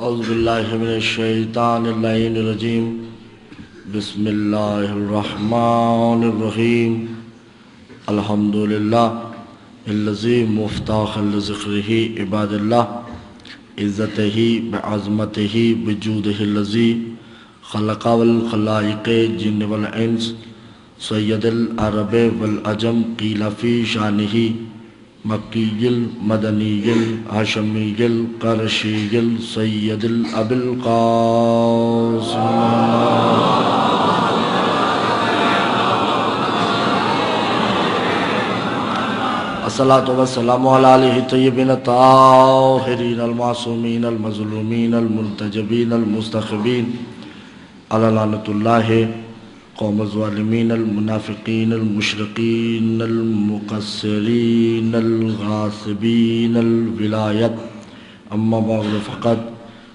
اعوذ باللہ من الشیطان اللعین الرجیم بسم اللہ الرحمن الرحیم الحمدللہ الذی مفتاح لذکرہ عباد اللہ عزتہ بعظمتہ بجودہ الذی خلق والخلائق جن والانس سید العرب والعجم قیل فی شانہ مکی المدنی الہاشمی القرشی السید الابی القاسم الصلاة والسلام علی آلہ طیبین الطاہرین المعصومین المظلومین المنتجبین المستخبین علی لعنۃ اللہ قوم الظالمین المنافقین المشرقین المقصرین الغاصبین الولایت اما بعد فقط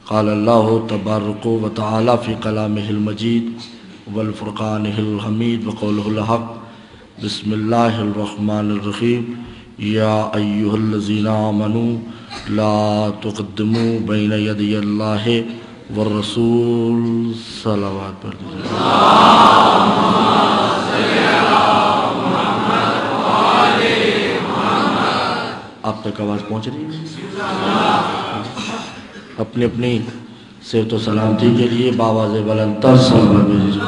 قال اللہ تبارک و تعالی فی کلامہ المجید والفرقانہ الحمید وقولہ الحق بسم اللہ الرحمن الرحیم یا ایہا الذین آمنوا لا تقدموا بین یدی اللہ والرسول صلوات پر دیجئے آپ تک آواز پہنچ رہی ہے؟ اپنی اپنی صحت و سلامتی کے لیے باواز بلند تر صلوات بھیجیے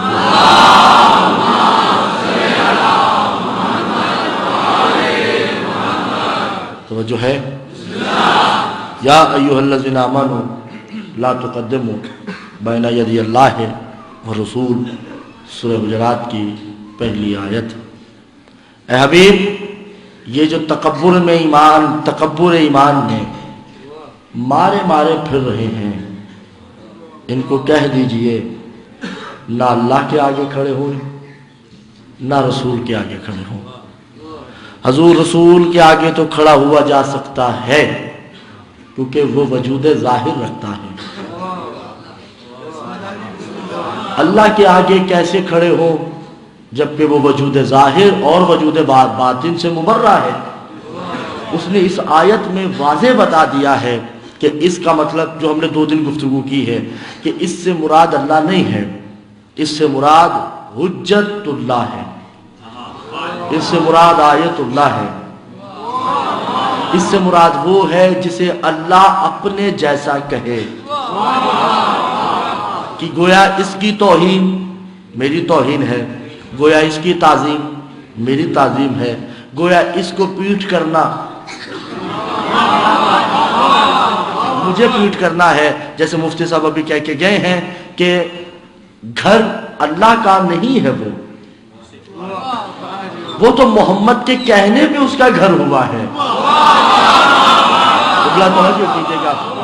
توجہ ہے یا ایھا الذین آمنوا لا تقدموا بین یدی اللہ ورسول سورہ حجرات کی پہلی آیت۔ اے حبیب یہ جو تکبر ایمان میں مارے پھر رہے ہیں ان کو کہہ دیجئے نہ اللہ کے آگے کھڑے ہوں نہ رسول کے آگے کھڑے ہوں۔ حضور رسول کے آگے تو کھڑا ہوا جا سکتا ہے کیونکہ وہ وجود ظاہر رکھتا ہے، اللہ کے آگے کیسے کھڑے ہو جبکہ وہ وجود ظاہر اور وجود باطن سے مبرہ ہے۔ اس نے اس آیت میں واضح بتا دیا ہے کہ اس کا مطلب جو ہم نے 2 دن گفتگو کی ہے کہ اس سے مراد اللہ نہیں ہے، اس سے مراد حجت اللہ ہے، اس سے مراد آیت اللہ ہے، اس سے مراد وہ ہے جسے اللہ اپنے جیسا کہے کہ گویا اس کی توہین میری توہین ہے، گویا اس کی تعظیم میری تعظیم ہے، گویا اس کو پیٹ کرنا مجھے پیٹ کرنا ہے۔ جیسے مفتی صاحب ابھی کہہ کے گئے ہیں کہ گھر اللہ کا نہیں ہے، وہ تو محمد کے کہنے پہ اس کا گھر ہوا ہے۔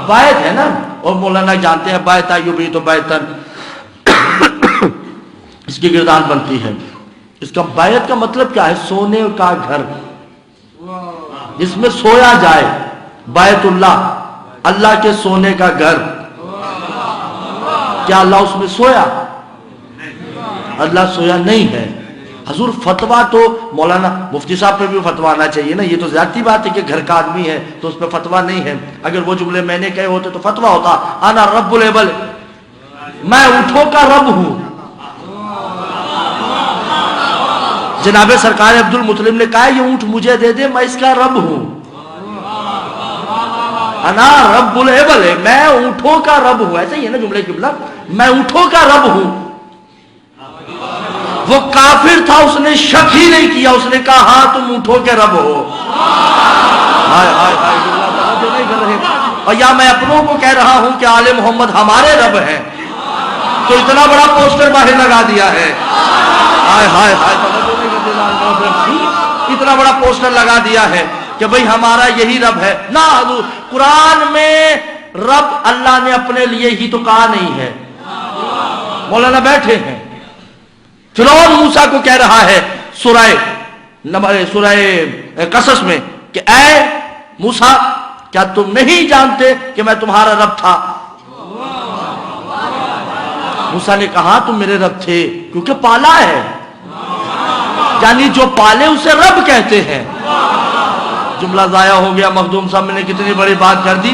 بیت ہے نا، اور مولانا جانتے ہیں بیت ایوبی تو بیتن اس کی گردان بنتی ہے۔ اس کا بیت کا مطلب کیا ہے؟ سونے کا گھر جس میں سویا جائے، بیت اللہ اللہ کے سونے کا گھر۔ کیا اللہ اس میں سویا؟ اللہ سویا نہیں ہے۔ حضور فتویٰ تو مولانا مفتی صاحب پہ بھی فتویٰ آنا چاہیے نا، یہ تو زیادتی بات ہے کہ گھر کا آدمی ہے تو اس پہ فتویٰ نہیں ہے۔ اگر وہ جملے میں نے کہے ہوتے تو فتویٰ ہوتا، انا رب الابل، میں اونٹوں کا رب ہوں۔ جناب سرکار عبد المطلب نے کہا یہ اونٹ مجھے دے دے، میں اس کا رب ہوں۔ انا رب الابل، میں اونٹوں کا رب ہوں، ایسا ہی ہے نا جملے کی بلا، میں اونٹوں کا رب ہوں۔ وہ کافر تھا، اس نے شک ہی نہیں کیا، اس نے کہا ہاں تم اونٹوں کے رب ہو۔ اور یا میں اپنوں کو کہہ رہا ہوں کہ آل محمد ہمارے رب ہیں، تو اتنا بڑا پوسٹر باہر لگا دیا ہے، اتنا بڑا پوسٹر لگا دیا ہے کہ بھئی ہمارا یہی رب ہے۔ نہ حضور، قرآن میں رب اللہ نے اپنے لیے ہی تو کہا نہیں ہے۔ مولانا بیٹھے ہیں، فرعون موسیٰ کو کہہ رہا ہے سورہ قصص میں کہ اے موسیٰ کیا تم نہیں جانتے کہ میں تمہارا رب تھا؟ موسیٰ نے کہا تم میرے رب تھے کیونکہ پالا ہے، یعنی جو پالے اسے رب کہتے ہیں۔ جملہ ضائع ہو گیا، مخدوم صاحب نے کتنی بڑی بات کر دی۔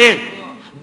1,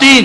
3।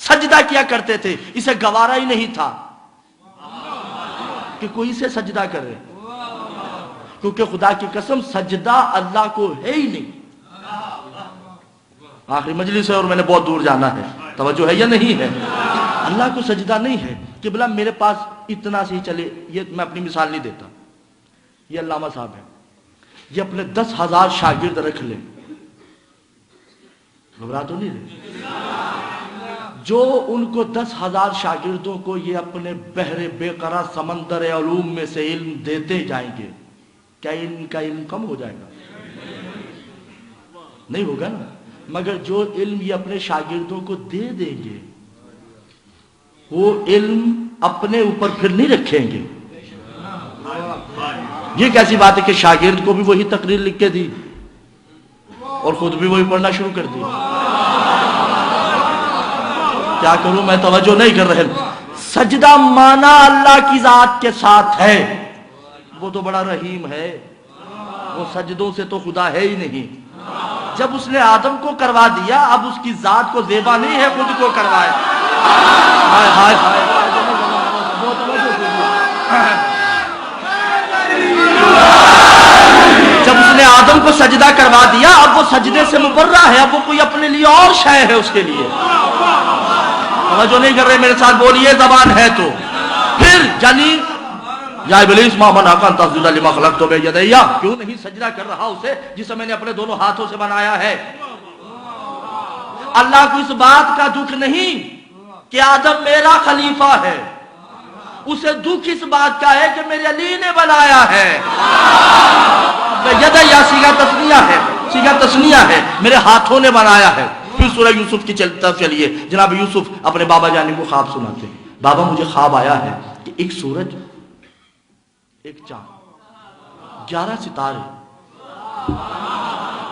سجدہ کیا کرتے تھے، اسے گوارا ہی نہیں تھا کہ کوئی اسے سجدہ کرے، کیونکہ خدا کی قسم سجدہ اللہ کو ہے ہی نہیں۔ آخری مجلس ہے اور میں نے بہت دور جانا ہے، توجہ ہے یا نہیں ہے؟ اللہ کو سجدہ نہیں ہے کہ بلا میرے پاس اتنا سے ہی چلے۔ یہ میں اپنی مثال نہیں دیتا، یہ علامہ صاحب ہے، یہ اپنے 10,000 شاگرد رکھ لیں، گھبرا تو نہیں رہے؟ جو ان کو 10,000 شاگردوں کو یہ اپنے بحر بے قرار سمندر علوم میں سے علم دیتے جائیں گے، کیا ان کا علم کم ہو جائے گا؟ نہیں ہوگا نا۔ مگر جو علم یہ اپنے شاگردوں کو دے دیں گے، وہ علم اپنے اوپر پھر نہیں رکھیں گے۔ یہ کیسی بات ہے کہ شاگرد کو بھی وہی تقریر لکھ کے دی اور خود بھی وہی پڑھنا شروع کر دی؟ کیا کروں میں، توجہ نہیں کر رہے۔ سجدہ مانا اللہ کی ذات کے ساتھ ہے، وہ تو بڑا رحیم ہے، وہ سجدوں سے تو خدا ہے ہی نہیں۔ جب اس نے آدم کو کروا دیا، اب اس کی ذات کو زیبا نہیں ہے خود کو کروائے۔ ہائے ہائے ہائے، جب اس نے آدم کو سجدہ کروا دیا، اب وہ سجدے سے مبرہ ہے، اب وہ کوئی اپنے لیے اور شے ہے اس کے لیے۔ توجہ نہیں کر رہے، میرے ساتھ بولیے زبان ہے تو پھر یعنی یا ابلیس ما منعک ان تسجد لما خلقت بیدی، کیوں نہیں سجدہ کر رہا اسے جسے میں نے اپنے دونوں ہاتھوں سے بنایا ہے؟ اللہ کو اس بات کا دکھ نہیں کہ آدم میرا خلیفہ ہے، اسے دکھ اس بات کا ہے کہ میرے علی نے بنایا ہے۔ بیدی صیغہ تثنیہ ہے، صیغہ تثنیہ ہے، میرے ہاتھوں نے بنایا ہے۔ پھر سورہ یوسف کی طرف چلیے، جناب یوسف اپنے بابا جانی کو خواب سناتے ہیں، بابا مجھے خواب آیا ہے کہ ایک سورج، ایک چاند، 11 ستارے۔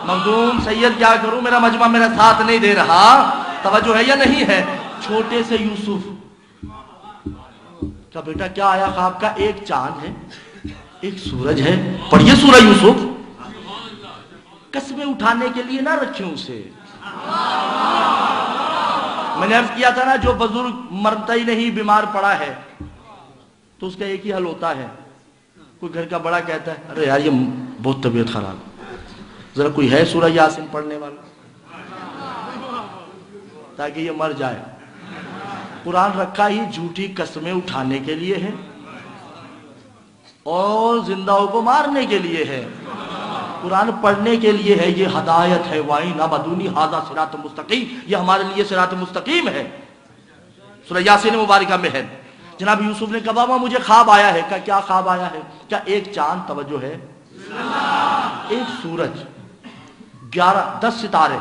مخدوم سید کیا کروں، میرا مجمع میرا ساتھ نہیں دے رہا، توجہ ہے یا نہیں ہے؟ چھوٹے سے یوسف کا بیٹا کیا آیا خواب کا؟ ایک چاند ہے، ایک سورج ہے۔ پڑھیے سورہ یوسف۔ قسمیں اٹھانے کے لیے نہ رکھیں اسے۔ میں نے عرض کیا تھا نا، جو بزرگ مرتا ہی نہیں بیمار پڑا ہے تو اس کا ایک ہی حل ہوتا ہے، کوئی گھر کا بڑا کہتا ہے ارے یار یہ بہت طبیعت خراب، ذرا کوئی ہے سورہ یاسین پڑھنے والا تاکہ یہ مر جائے۔ قرآن رکھا ہی جھوٹی قسمیں اٹھانے کے لیے ہے اور زندہوں کو مارنے کے لیے ہے، قرآن پڑھنے کے لیے ہے۔ یہ ہدایت ہے، وَإِنْ عَبَدُونِي هَذَا صِرَاطٌ مُسْتَقِيمٌ، یہ ہمارے لیے صراط مستقیم ہے، سورہ یاسین مبارکہ میں ہے۔ جناب یوسف نے کہا بابا مجھے خواب آیا ہے۔ کہا کیا خواب آیا ہے؟ کیا ایک چاند، توجہ ہے، ایک سورج، 10 ستارے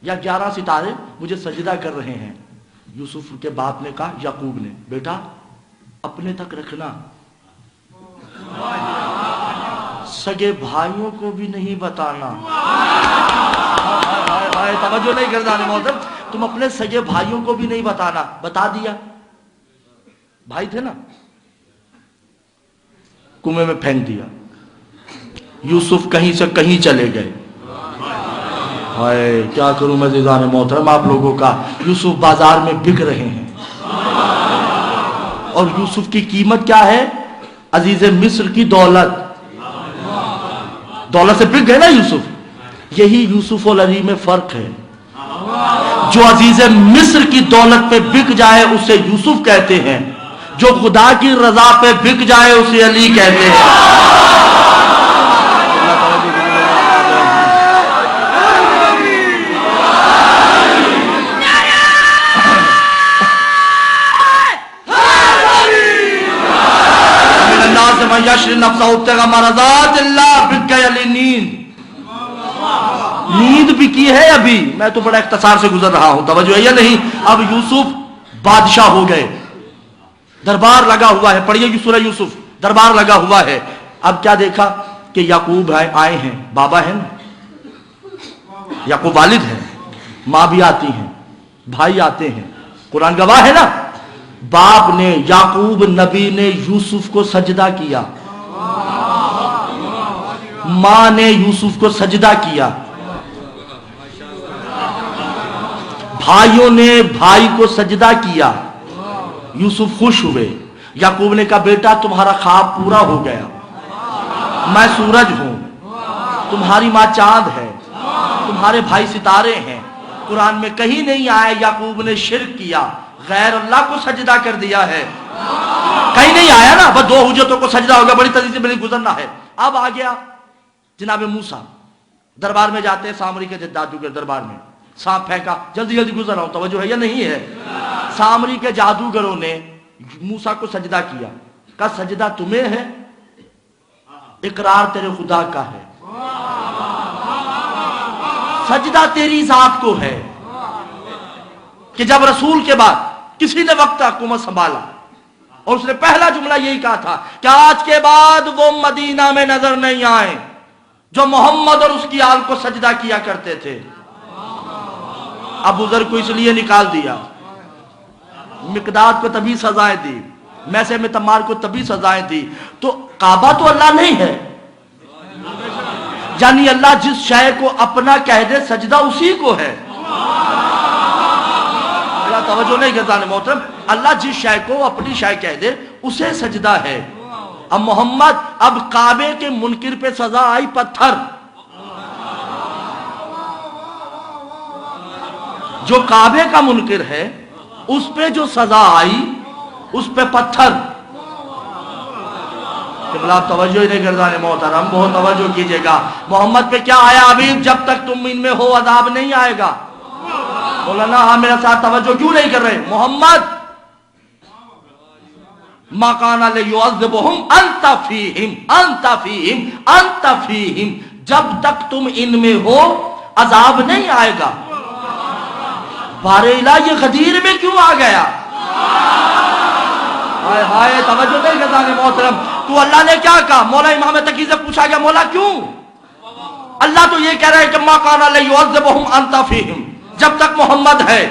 یا 11 ستارے مجھے سجدہ کر رہے ہیں۔ یوسف کے باپ نے کہا، یعقوب نے، بیٹا اپنے تک رکھنا، سگے بھائیوں کو بھی نہیں بتانا۔ توجہ نہیں کرنا محترم، تم اپنے سگے بھائیوں کو بھی نہیں بتانا۔ بتا دیا، بھائی تھے نا، کنویں میں پھینک دیا۔ یوسف کہیں سے کہیں چلے گئے۔ ہائے کیا کروں میں عزیزان محترم آپ لوگوں کا، یوسف بازار میں بک رہے ہیں اور یوسف کی قیمت کیا ہے؟ عزیز مصر کی دولت، دولت سے بک گئے نا یوسف۔ یہی یوسف اور علی میں فرق ہے، جو عزیز مصر کی دولت پہ بک جائے اسے یوسف کہتے ہیں، جو خدا کی رضا پہ بک جائے اسے علی کہتے ہیں۔ نیند بھی کی ہے ابھی، میں تو بڑا اختصار سے گزر رہا ہوں، توجہ ہے یا نہیں؟ اب یوسف بادشاہ ہو گئے، دربار لگا ہوا ہے۔ پڑھیے سورہ یوسف، دربار لگا ہوا ہے۔ اب کیا دیکھا کہ یعقوب آئے ہیں، بابا ہیں نا، یعقوب والد ہیں، ماں بھی آتی ہیں، بھائی آتے ہیں، قرآن گواہ ہے نا۔ باپ نے، یعقوب نبی نے یوسف کو سجدہ کیا، ماں نے یوسف کو سجدہ کیا، بھائیوں نے بھائی کو سجدہ کیا، یوسف خوش ہوئے، یعقوب نے کہا بیٹا تمہارا خواب پورا ہو گیا، میں سورج ہوں، تمہاری ماں چاند ہے، تمہارے بھائی ستارے ہیں۔ قرآن میں کہیں نہیں آیا یعقوب نے شرک کیا، غیر اللہ کو سجدہ کر دیا ہے، کہیں نہیں آیا نا، بس دو حجتوں کو سجدہ ہو گیا، بڑی تیزی سے بڑی گزرنا ہے۔ اب آ گیا جناب موسیٰ، دربار میں جاتے ہیں، سامری کے جادوگر دربار میں، سانپ پھینکا، جلدی جلدی گزر رہا ہوں، توجہ ہے یا نہیں ہے؟ سامری کے جادوگروں نے موسیٰ کو سجدہ کیا، کہا سجدہ تمہیں ہے، اقرار تیرے خدا کا ہے، سجدہ تیری ذات کو ہے۔ کہ جب رسول کے بعد کسی نے وقت حکومت سنبھالا اور اس نے پہلا جملہ یہی کہا تھا کہ آج کے بعد وہ مدینہ میں نظر نہیں آئے جو محمد اور اس کی آل کو سجدہ کیا کرتے تھے۔ ابو ذر کو اس لیے نکال دیا، مقداد کو تبھی سزائیں دی، میسے میں تمار کو تبھی سزائیں دی، تو کعبہ تو اللہ نہیں ہے، یعنی اللہ جس شے کو اپنا کہہ دے سجدہ اسی کو ہے۔ توجہ نہیں کرتا محترم، اللہ جس شے کو اپنی شے کہہ دے اسے سجدہ ہے۔ اب محمد، اب کعبے کے منکر پہ سزا آئی پتھر، جو کعبے کا منکر ہے اس پہ جو سزا آئی اس پہ پتھر۔ آپ توجہ ہی نہیں کرتا محترم، بہت توجہ کیجئے گا، محمد پہ کیا آیا؟ ابھی جب تک تم ان میں ہو عذاب نہیں آئے گا۔ مولانا ہاں میرا ساتھ توجہ کیوں نہیں کر رہے؟ محمد ما کان لیعذبہم انت فیہم انت فیہم انت فیہم، جب تک تم ان میں ہو عذاب نہیں آئے گا۔ بار الہ یہ غدیر میں کیوں آ گیا؟ ہائے ہائے، توجہ نہیں کرتا محترم، تو اللہ نے کیا کہا؟ مولا امام تقی سے پوچھا گیا مولا کیوں؟ اللہ تو یہ کہہ رہا ہے کہ ما کان لیعذبہم انت فیہم، جب تک محمد ہے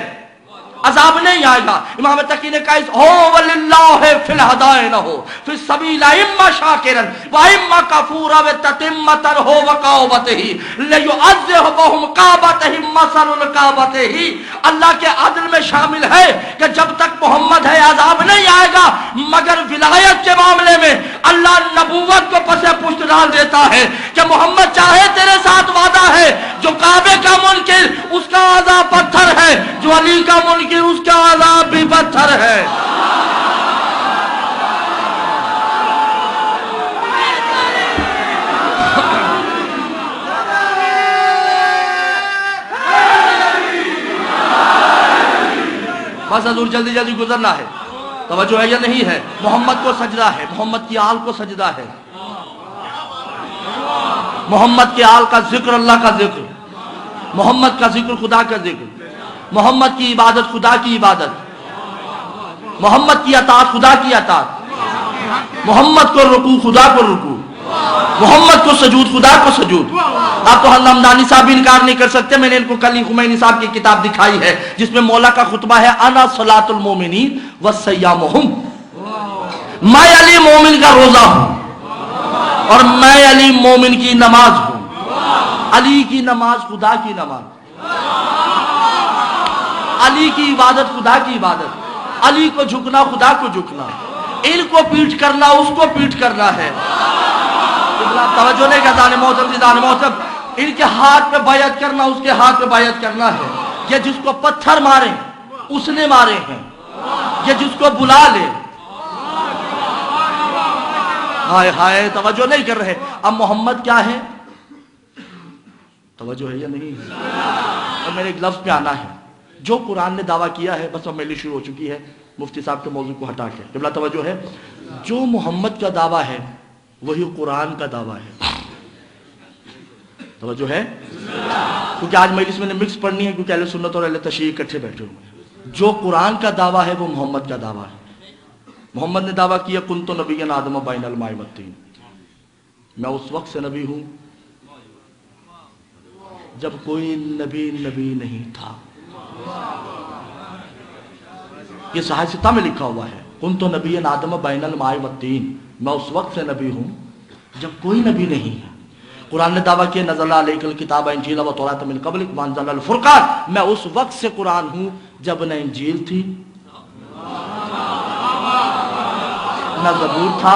عذاب نہیں آئے گا۔ امام تقی نے کہا ہو وللہ فی الہدائن ہو فی السبیل اما شاکرا و اما کفورا و تتمتا ہو وقعبتہ لیعذبہم قابتہم مثل القابتہ، اللہ کے عدل میں شامل ہے کہ جب تک محمد ہے عذاب نہیں آئے گا، مگر ولایت کے معاملے میں اللہ نبوت کو پس پشت ڈال دیتا ہے کہ محمد چاہے تیرے ساتھ وعدہ ہے، جو کعبے کا منکر اس کا عذاب پتھر ہے، جو علی کا منکر اس کا عذاب بھی پتھر ہے۔ بس حضور جلدی جلدی گزرنا ہے، توجہ ہے یا نہیں ہے؟ محمد کو سجدہ ہے، محمد کی آل کو سجدہ ہے، محمد کے آل کا ذکر اللہ کا ذکر، محمد کا ذکر خدا کا ذکر، محمد کی عبادت خدا کی عبادت، محمد کی اطاعت خدا کی اطاعت، محمد کو رکوع خدا کو رکوع، محمد کو سجود خدا کو سجود۔ آپ تو حمدانی صاحب بھی انکار نہیں کر سکتے، میں نے ان کو کل خمینی صاحب کی کتاب دکھائی ہے جس میں مولا کا خطبہ ہے انا صلاۃ المومنین وسیامہم، میں علی مومن کا روزہ ہوں اور میں علی مومن کی نماز ہوں۔ علی کی نماز خدا کی نماز، علی کی عبادت خدا کی عبادت، علی کو جھکنا خدا کو جھکنا، ان کو پیٹ کرنا اس کو پیٹ کرنا ہے۔ توجہ نہیں کرتا محترم، ان کے ہاتھ پہ بیعت کرنا اس کے ہاتھ پہ بیعت کرنا ہے۔ یہ جس کو پتھر مارے اس نے مارے ہیں، یہ جس کو بلا لے، ہائے ہائے توجہ نہیں کر رہے۔ اب محمد کیا ہے؟ توجہ ہے یا نہیں؟ اور میرے ایک لفظ پہ آنا ہے، جو قرآن نے دعویٰ کیا ہے، بس اب میری شروع ہو چکی ہے مفتی صاحب کے موضوع کو ہٹا کے، قبلہ توجہ ہے، جو محمد کا دعویٰ ہے وہی قرآن کا دعویٰ ہے۔ توجہ ہے؟ کیونکہ آج مجلس میں نے مکس پڑھنی ہے کیونکہ اہل سنت اور اہل تشیع اکٹھے بیٹھے ہوئے ہیں۔ جو قرآن کا دعویٰ ہے وہ محمد کا دعویٰ ہے۔ محمد نے دعویٰ کیا کنت نبی آدم بین الماء والطین، میں اس وقت سے نبی ہوں جب کوئی نبی نہیں تھا۔ یہ صحیح ستہ میں لکھا ہوا ہے، کنت نبی آدم بین الماء والطین، میں اس وقت سے نبی ہوں جب کوئی نبی نہیں ہے۔ قرآن نے دعویٰ کیا نزل علیک الکتاب انجیل و توراۃ من قبلک وانزل الفرقان، میں اس وقت سے قرآن ہوں جب نہ انجیل تھی، نہ زبور تھا،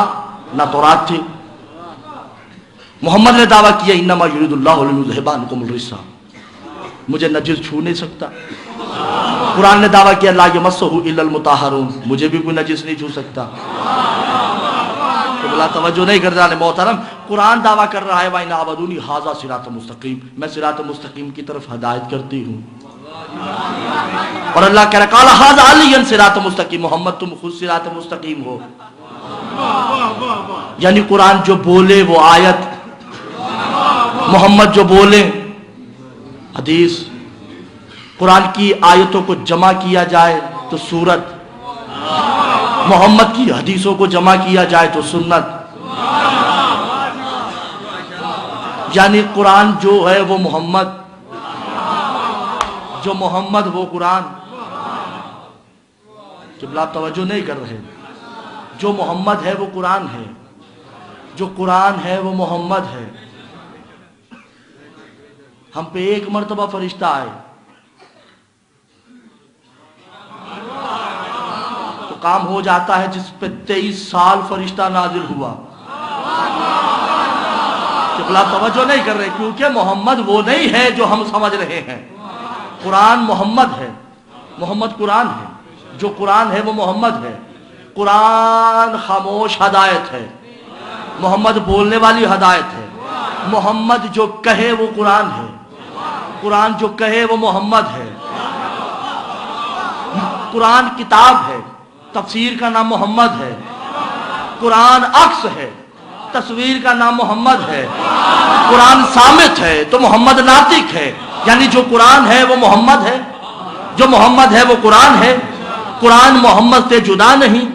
نہ تورات تھی۔ محمد نے دعویٰ کیا انما یرید اللہ لیذھب عنکم الرجس، مجھے نجس چھو نہیں سکتا۔ قرآن نے دعویٰ کیا لا یمسہ الا المطہرون، مجھے بھی کوئی نجس نہیں چھو سکتا۔ بلا توجہ نہیں کر رہا محترم، قرآن دعویٰ کر رہا ہے وَإِنْ عَبَدُونِي هَذَا صِرَاطٌ مستقیم، میں صراط مستقیم کی طرف ہدایت کرتی ہوں۔ اور اللہ کہہ رہا قال هَذَا عَلِيٌّ صراط مستقیم، محمد تم خود صراط مستقیم ہو۔ یعنی قرآن جو بولے وہ آیت، محمد جو بولے حدیث، قرآن کی آیتوں کو جمع کیا جائے تو سورت، محمد کی حدیثوں کو جمع کیا جائے تو سنت۔ یعنی قرآن جو ہے وہ محمد، جو محمد وہ قرآن۔ جب آپ توجہ نہیں کر رہے، جو محمد ہے وہ قرآن ہے، جو قرآن ہے وہ محمد ہے۔ ہم پہ ایک مرتبہ فرشتہ آئے تو کام ہو جاتا ہے، جس پہ 23 سال فرشتہ نازل ہوا۔ قبلہ توجہ نہیں کر رہے، کیونکہ محمد وہ نہیں ہے جو ہم سمجھ رہے ہیں۔ قرآن محمد ہے، محمد قرآن ہے، جو قرآن ہے وہ محمد ہے۔ قرآن خاموش ہدایت ہے، محمد بولنے والی ہدایت ہے۔ محمد جو کہے وہ قرآن ہے، قرآن جو کہے وہ محمد ہے۔ قرآن کتاب ہے، تفسیر کا نام محمد ہے۔ قرآن عکس ہے، تصویر کا نام محمد ہے۔ قرآن صامت ہے تو محمد ناطق ہے، یعنی جو قرآن ہے وہ محمد ہے، جو محمد ہے وہ قرآن ہے۔ قرآن محمد سے جدا نہیں،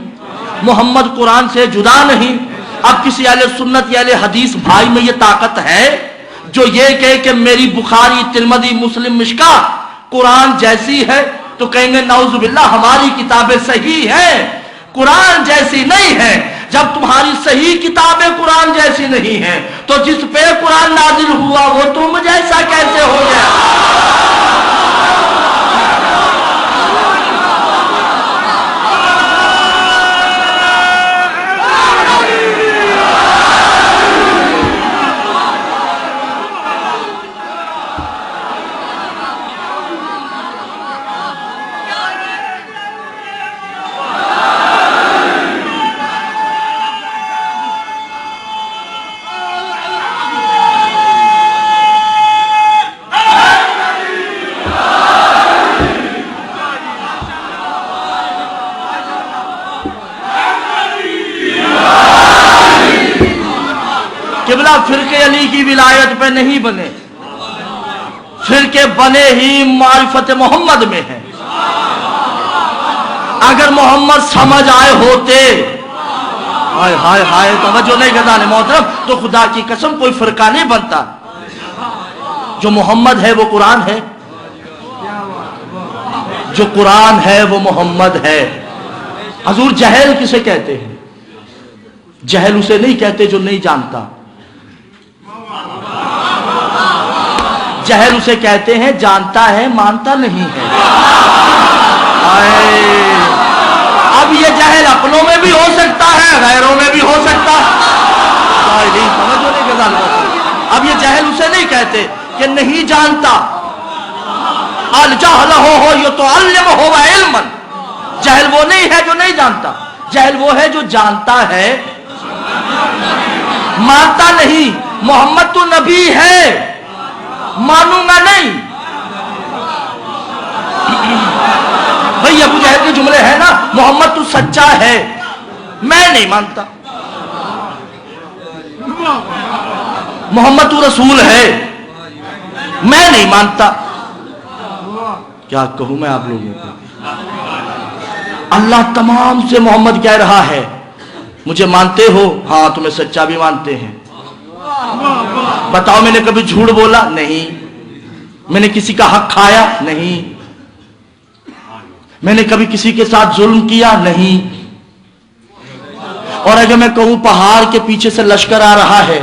محمد قرآن سے جدا نہیں۔ اب کسی اہل سنت یا اہل حدیث بھائی میں یہ طاقت ہے جو یہ کہے کہ میری بخاری، ترمذی، مسلم، مشکاۃ قرآن جیسی ہے، تو کہیں گے نعوذ باللہ ہماری کتابیں صحیح ہیں، قرآن جیسی نہیں ہے۔ جب تمہاری صحیح کتابیں قرآن جیسی نہیں ہیں تو جس پہ قرآن نازل ہوا وہ تم جیسا کیسے ہو گیا؟ قبلہ فرقے علی کی ولایت پہ نہیں بنے، فرقے بنے ہی معرفت محمد میں ہیں۔ اگر محمد سمجھ آئے ہوتے، ہائے ہائے ہائے توجہ نہیں کرنا محترم، تو خدا کی قسم کوئی فرقہ نہیں بنتا۔ جو محمد ہے وہ قرآن ہے، جو قرآن ہے وہ محمد ہے۔ حضور جہل کسے کہتے ہیں؟ جہل اسے نہیں کہتے جو نہیں جانتا، جہل اسے کہتے ہیں جانتا ہے مانتا نہیں ہے۔ اب یہ جہل اپنوں میں بھی ہو سکتا ہے، غیروں میں بھی ہو سکتا ہے۔ اب یہ جہل اسے نہیں کہتے کہ نہیں جانتا، الجہل ہو یتعلم ہو علما، جہل وہ نہیں ہے جو نہیں جانتا، جہل وہ ہے جو جانتا ہے مانتا نہیں۔ محمد تو نبی ہے، مانوں گا نہیں۔ بھئی ابو جہل کے جملے ہیں نا، محمد تو سچا ہے، میں نہیں مانتا۔ محمد تو رسول ہے، میں نہیں مانتا۔ کیا کہوں میں آپ لوگوں کو؟ اللہ تمام سے محمد کہہ رہا ہے مجھے مانتے ہو؟ ہاں تمہیں سچا بھی مانتے ہیں۔ بتاؤ میں نے کبھی جھوٹ بولا؟ نہیں۔ میں نے کسی کا حق کھایا؟ نہیں۔ میں نے کبھی کسی کے ساتھ ظلم کیا؟ نہیں۔ اور اگر میں کہوں پہاڑ کے پیچھے سے لشکر آ رہا ہے